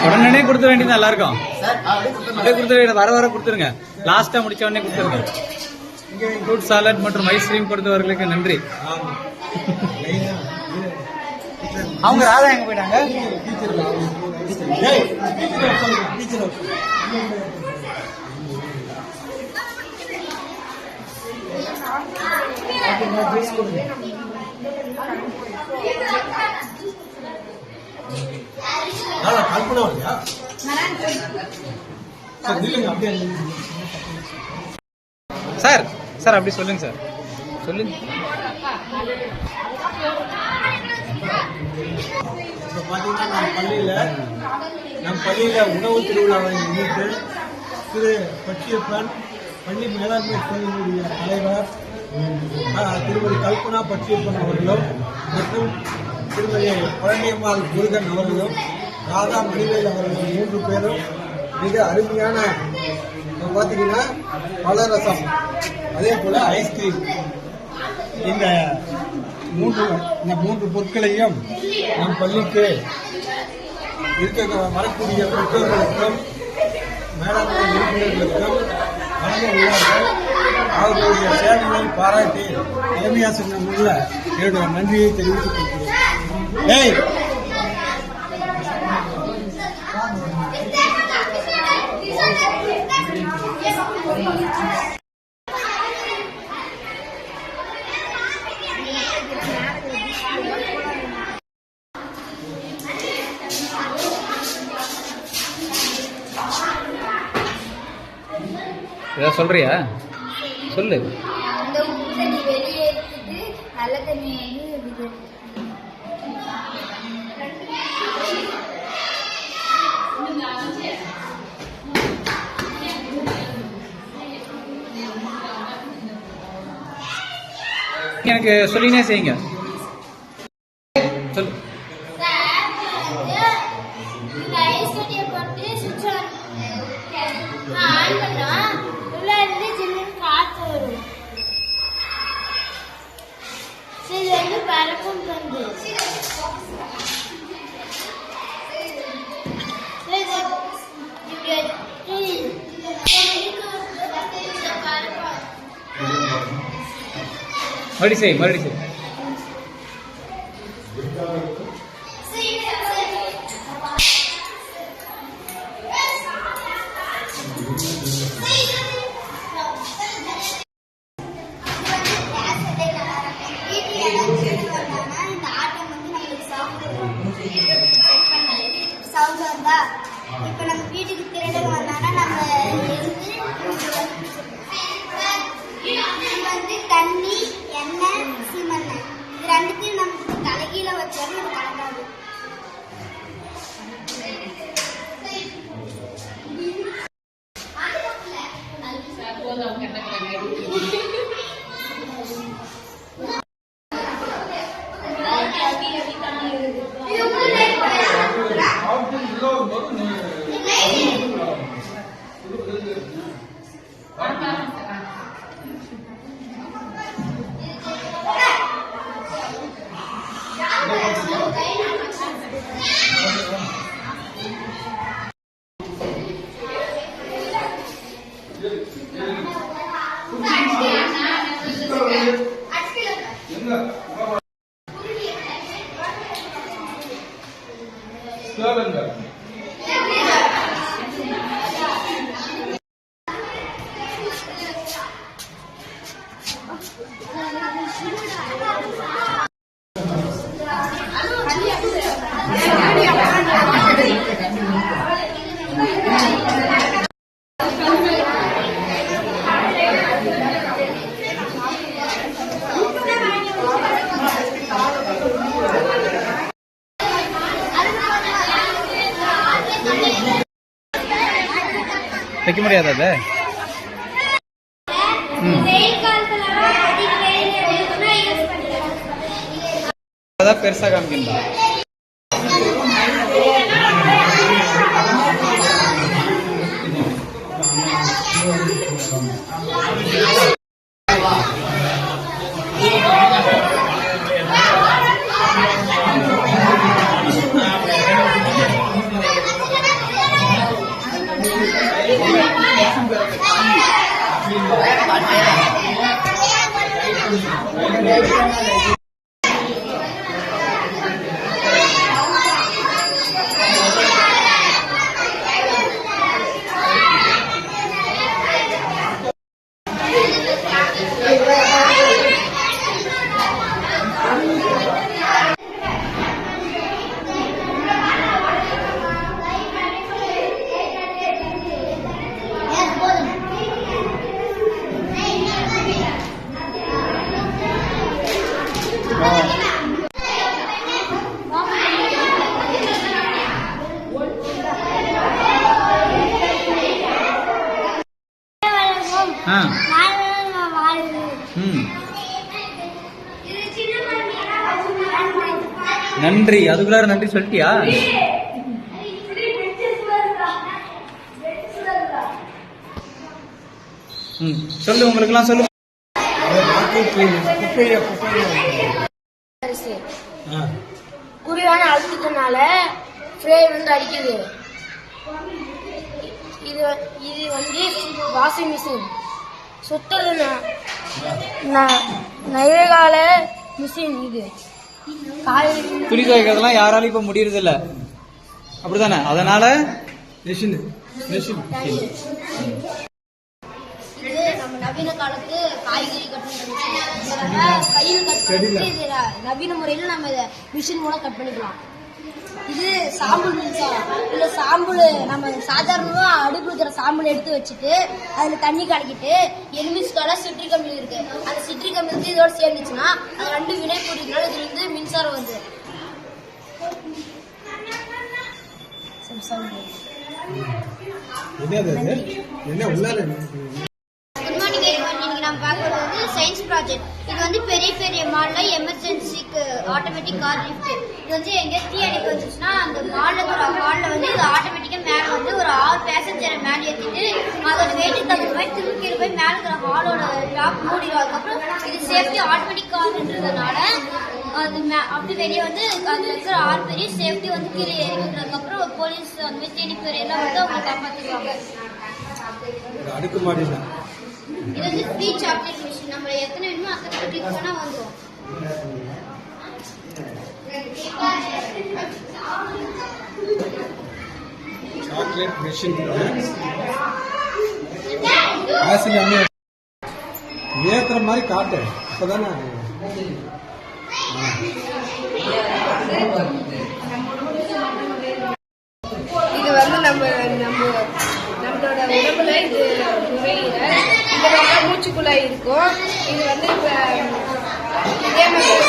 உடனே கொடுத்த வேண்டியது நல்லா இருக்கும். அப்படியே கொடுத்து வர வர கொடுத்துருங்க. லாஸ்டா முடிச்ச உடனே கொடுத்துருங்க. ஃப்ரூட் சாலட் மற்றும் ஐஸ்கிரீம் கொடுத்தவர்களுக்கு நன்றி. அவங்க ராதா எங்க போயிட்டாங்க? சார் சார் அப்படி சொல்லுங்க சார், சொல்லுங்க. இப்போ பார்த்தீங்கன்னா நம் பள்ளியில் உணவு திருவிழாவை முன்னிட்டு திரு பச்சையப்பன் பள்ளி மேலாண்மை குழுவினுடைய தலைவர் திருமதி கல்பனா பச்சையப்பன் அவர்களும் மற்றும் திருமதி பழனியம்மாள் முருகன் அவர்களும் ராதா மணிவேல் அவர்களும் 3 பேரும் மிக அருமையான பார்த்தீங்கன்னா பலரசம் அதே போல் ஐஸ்கிரீம் இந்த மூன்று பொருட்களையும் நம் பள்ளிக்கு இருக்க வரக்கூடிய பெற்றோர்களுக்கும் மேலாண்மை உறுப்பினர்களுக்கும் வழங்க உள்ளார்கள். அவர்களுடைய சேவையை பாராட்டி தலைமையாசிரியர் உள்ள என்னுடைய நன்றியை தெரிவித்துக் கொள்கிறேன். ஏதாவது சொல்றியா? சொல்லு. அந்த உப்பு தண்ணி வெளியே எடுத்துட்டு நல்ல தண்ணி எனக்கு சொல்லினே செய்யுங்க. சொல்லு. பறக்கும் பந்து மறுபடி செய். சவுண்ட் வந்தா இப்ப நம்ம வீட்டுக்கு திருடங்க வந்தாங்கன்னா நம்ம வந்து தண்ணி எண்ணெய் சீமெண்ணெய் இது ரெண்டுத்தையும் நம்ம தலைகீழ வச்சாலும் நம்ம கலக்காது. தைக்க முடியாதா? அதான் பெருசா காமிக்கணும். ஆ ம் நன்றி. அதுக்குள்ளார நன்றி சொல்லிட்டியா? ம் சொல்லு, உங்களுக்கெல்லாம் சொல்லு. குறைவான அழுத்தத்தினால ஃப்ரே வந்து அடிக்குது. இது இது வந்து வாஷிங் மிஷின் சுத்தது நைவேகால மிஷின். இது துணி துவைக்கிறதுலாம் யாராலும் இப்ப முடியறது இல்ல, அப்படித்தானே? அதனால மிஷின் மிஷின் இது நம்ம நவீன காலத்து காய்கறி கட் பண்ற கையில் கட் பண்ணிட்டு இது நவீன முறையில் நம்ம இதை மிஷின் மூலம் கட் பண்ணிக்கலாம். இது சாம்பல் மின்சாரம். இல்ல சாம்பல் நம்ம சாதாரணமா அடுப்பு இருக்கிற சாம்பல் எடுத்து வச்சுட்டு அதுல தண்ணி கலக்கிட்டு எலுமிச்சோட சிட்ரிக் அமிலம் இருக்கு, அந்த சிட்ரிக் அமிலத்து இதோட சேர்ந்துச்சுன்னா அது ரெண்டு வினை புரியுதுனால இதுல இருந்து மின்சாரம் வருது. என்ன உள்ளார குட் மார்னிங் எவ்ரிவன். இன்னைக்கு நம்ம பார்க்கறது வந்து சயின்ஸ் ப்ராஜெக்ட். இது வந்து பெரிய பெரிய மால்ல எமர்ஜென்சிக்கு ஆட்டோமேட்டிக் கார் லிஃப்ட். இது வந்து எங்க தீ அணைப்பு வந்துச்சுன்னா அந்த ஹால்ல வந்து இது ஆட்டோமேட்டிக்கா மேல வந்து ஒரு 6 பேசஞ்சரை மேல ஏற்றிட்டு அதோட வெயிட்டு தகுந்த மாதிரி திருப்பி போய் மேல இருக்கிற ஹாலோட டாப் மூடிடும். அதுக்கப்புறம் இது சேஃப்டி ஆட்டோமேட்டிக் கார்ன்றதுனால அது அப்படி வெளியே வந்து அதுல இருக்கிற 6 பேரையும் சேஃப்டி வந்து கீழே இறங்கினதுக்கப்புறம் போலீஸ் அந்த மாதிரி தேடி எல்லாம் வந்து அவங்க காப்பாற்றிடுவாங்க. அடுக்குமாடி இது வந்து ஃப்ரீ சாக்லேட் மிஷின். நம்ம எத்தனை வேணுமோ அத்தனை கிளிக் பண்ணா வந்துடும். சாக்லேட் மிஷின் ஏத்துற மாதிரி காட்டு, அப்பதானே. இது வந்து நம்மளோட உடம்புல இது நுரையீரல், இந்த பக்கம் மூச்சுக்குள்ள இருக்கும். இது வந்து இதே மாதிரி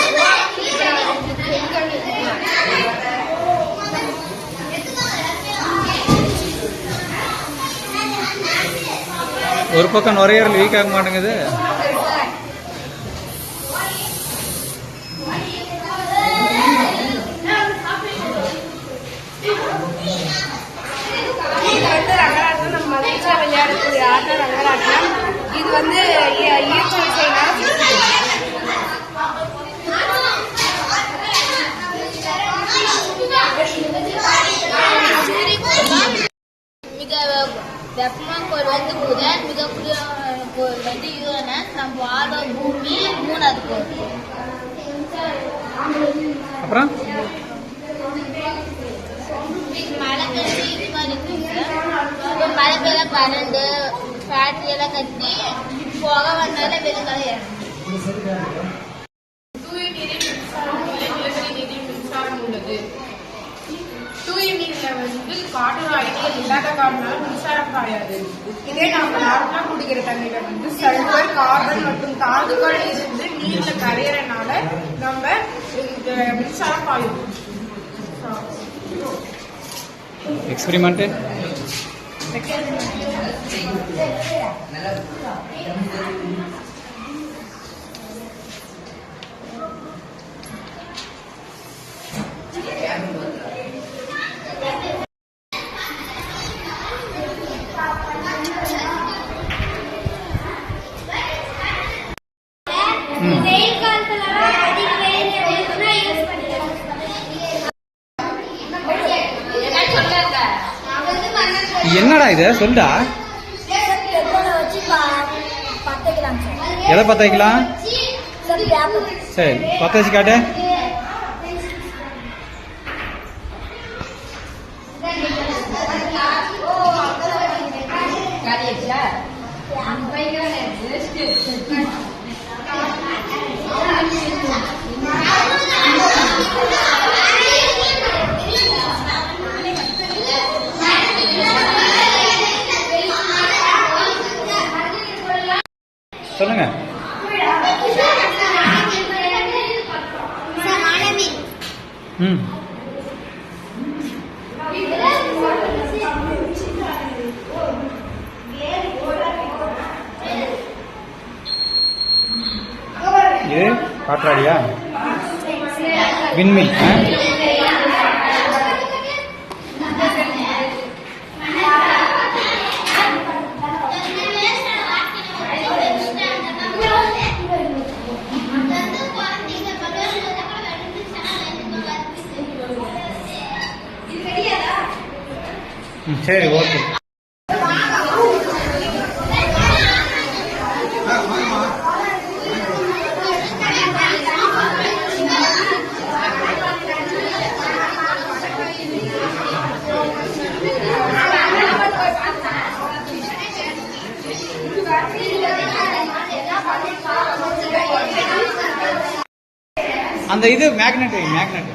ஒரு பக்கம் நுரையீரல் வீக் ஆக மாட்டேங்குது. நம்ம மகிழ்ச்சியா விளையாடக்கூடிய ஆட்டம் ரங்கராட்டம். இது வந்து ஈர்ப்பு விசைனா மிக வெப்பமான கோள் வந்து புதன், மிக குளிரான கோள் வந்து யுரேனஸ், நம்ம வாழ்ற பூமி 3வது கோள். அப்புறம் மழை கட்டி இது மாதிரி இருக்கு. மழை பெய்ய பறந்து ஃபேக்டரி எல்லாம் கட்டி புகை வந்தால வெளுக்கலை இறங்கும். தூய நீரில் மின்சாரம் உள்ளது, நிலத்தடி நீரில் மின்சாரம் உள்ளது. தூய நீர்ல வந்து காற்றோட ஐடியல் இல்லாத காரணனால மின்சாரம் பாயாது. இதே நம்ம நார்மலா குடிக்கிற தண்ணியில வந்து சல்பர், கார்பன் மற்றும் தாதுக்கள் இருந்து நீர்ல கரையறனால நம்ம மின்சாரம் பாயும். எக்ஸ்பெரிமெண்ட் வெயில் காலத்துல அதிக வெயில் இருந்துச்சுன்னா யூஸ் பண்ணிக்கலாம். என்னடா இது சொல்டா? வச்சு பத்துக்கலாம் சார். எதை பத்த வைக்கலாம்? சரி பத்த வச்சு காட்டு. சொல்லுங்க. ம் இது காற்றாடியா? விண்மீன். சரி ஓகே. அந்த இது மேக்னெட் மேக்னெட்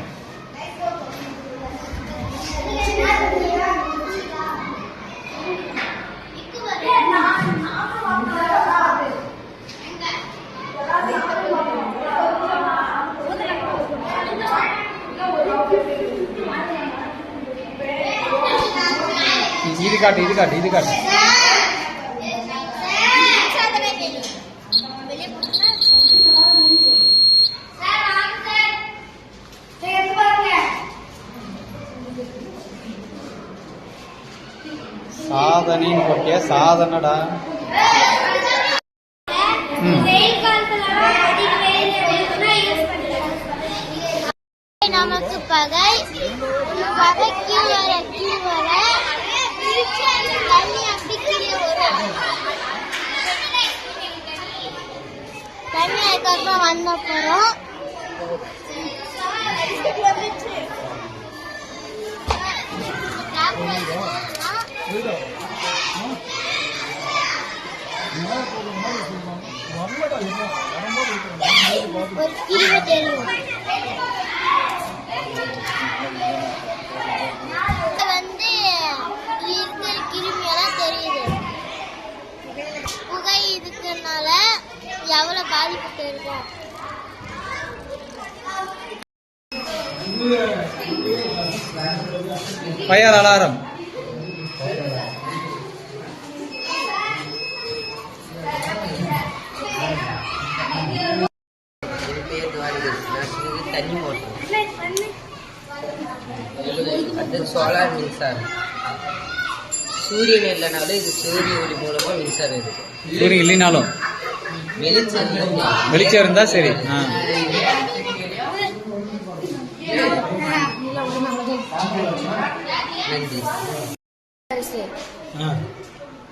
இது காட்டு இது காட்டு இது காட்டு. சாதனைன்னு போட்டியா? சாதனடா. நமக்கு பகை பகை கீழ் வர தண்ணி அப்படி கீழே வரும். தண்ணி அதுக்கப்புறம் வந்த போறோம். ஒரு கிருமி தெரியும். வந்து இருக்கிற கிருமியெல்லாம் தெரியுது. புகை இருக்கிறதுனால எவ்வளவு பாதிப்பு இருக்கும். Fire alarm. தண்ணி மோட்டர், அது சோலார் மின்சாரம். சூரியன் இல்லைனாலும் இது சூரிய ஒளி மூலமா மின்சாரம் இருக்கு. சூரியன் இல்லைனாலும் வெளிச்சம் இருந்தா சரி.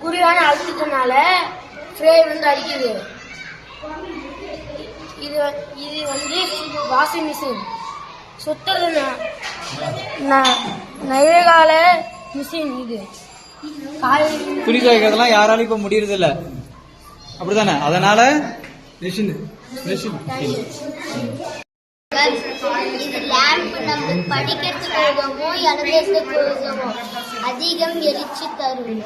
குறைவான அழுத்தத்தினால ஃப்ரேம் வந்து அடிக்குது. இது வந்து வாஷிங் மிஷின் சுத்தது நவீனகால மிஷின். இது துணி துவைக்கிறதுலாம் யாராலும் இப்ப முடியறது இல்ல, அப்படிதானே? அதனால மெஷின் மெஷின் இது லேம்ப் நம்ம படிக்கிறதுக்கு உதவமோ எழுதுறதுக்கு உதவமோ அதிகம் எரிச்சு தரும்.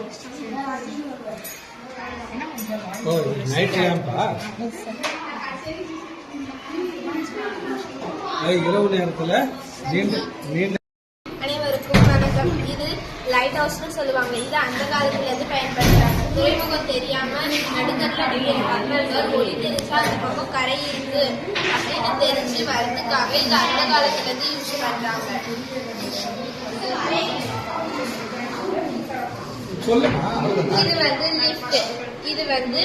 ஓ நைட் லேம்பா? இரவு நேரத்துல நீண்ட. அனைவருக்கும் வணக்கம். இது லைட் ஹவுஸ்னு சொல்லுவாங்க. இது அந்த காலத்துல இருந்து பயன்படுத்துறாங்க. துறைமுகம் தெரியாம நடுக்கடல கப்பல்கள் ஒளி தெரிஞ்சா அந்த பக்கம் கரை இருக்கு அப்படின்னு தெரிஞ்சு வரதுக்காக இது அந்த காலத்துல இருந்து யூஸ் பண்றாங்க. இது வந்து லிஃப்ட். இது வந்து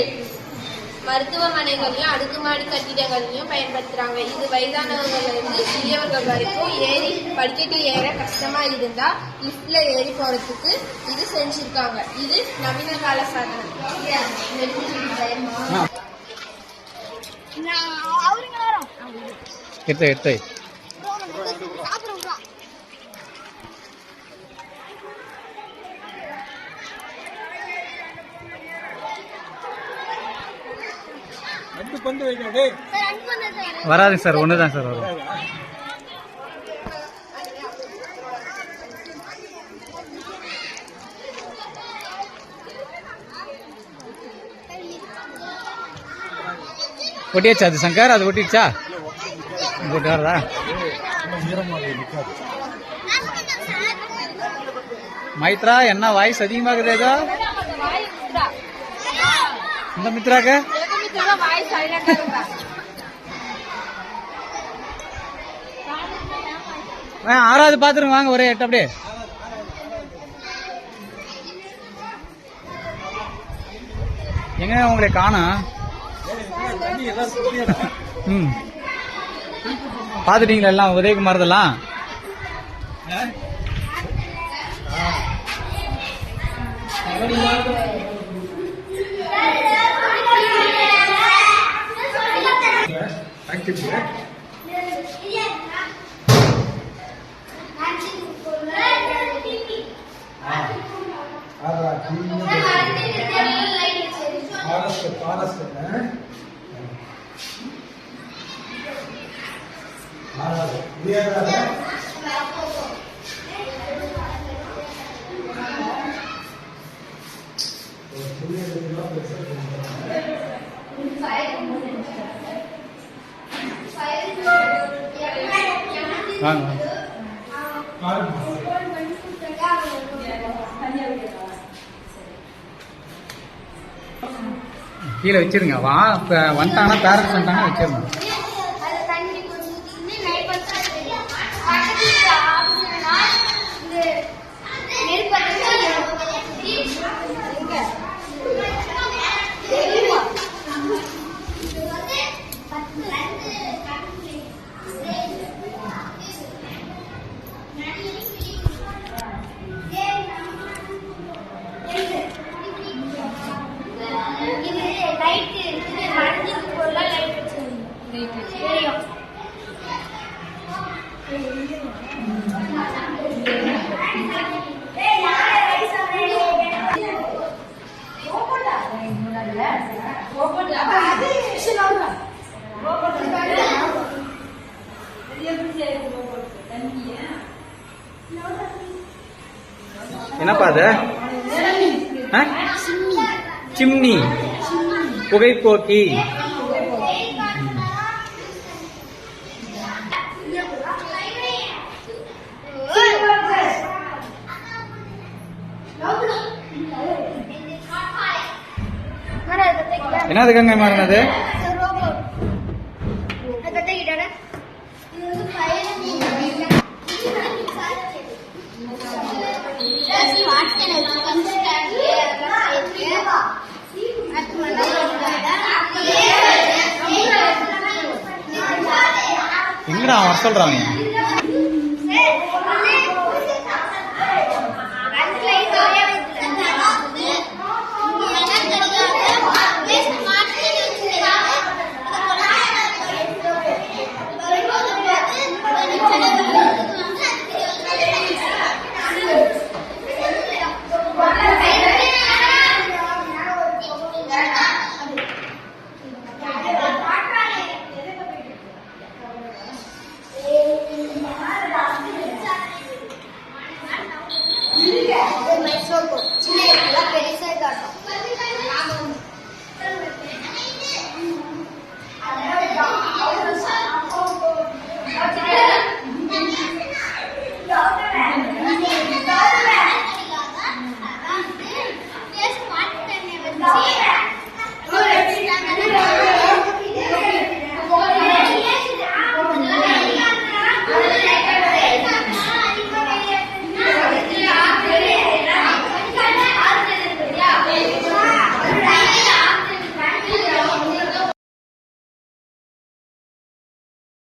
மருத்துவமனைகள்லயும் அடுக்குமாடி கட்டிடங்கள்லயும் பயன்படுத்துறாங்க. இது வயதானவங்கள்ல இருந்து சிறியவர்கள் வரைக்கும் ஏறி படிக்கட்டு ஏற கஷ்டமா இருந்தா லிஃப்ட்ல ஏறி போறதுக்கு இது செஞ்சிருக்காங்க. இது நவீன கால சாதனம். அவருங்க நேரம் எடுத்து சாப்பிடுறோம். அடுத்து பந்து வைக்காதே. சார் அன்பு வந்து சார் வராதுங்க சார், ஒன்று தான் சார் வரும். ஒட்டியாச்சா அது சங்கர்? அது ஒட்டிடுச்சா? போட்டு வரதா? மைத்ரா என்ன வாய்ஸ் அதிகமாகுது ஏதோ இந்த மித்ராக்க? ஆறாவது பாத்துருங்க வாங்க, ஒரே எட்டு அப்படியே. எங்க உங்களை காணோம்? ம், பாத்துட்டீங்களா எல்லாம் உதயகுமார் இதெல்லாம்? வாங்க கீழே வச்சிருங்க. வா இப்போ வந்துட்டாங்கன்னா பேரண்ட்ஸ் வந்துட்டாங்கன்னா வச்சிருங்க. அது தண்ணி குடிச்சிட்டு நைட் பச்சா தெரியும். பக்கத்துல ஆபீஸ்னா இந்த நெருப்பத்தை எங்க தெரியுமா? இது வந்து 10 இது லைட் இருக்குது. மறைஞ்சிட்டு போல லைட் வச்சிருக்கீங்க தெரியும். என்னப்பா அது? சிம்னி, புகைப்போக்கி. என்னது கங்கை மாறினது? எங்கடா வர சொல்றாங்க?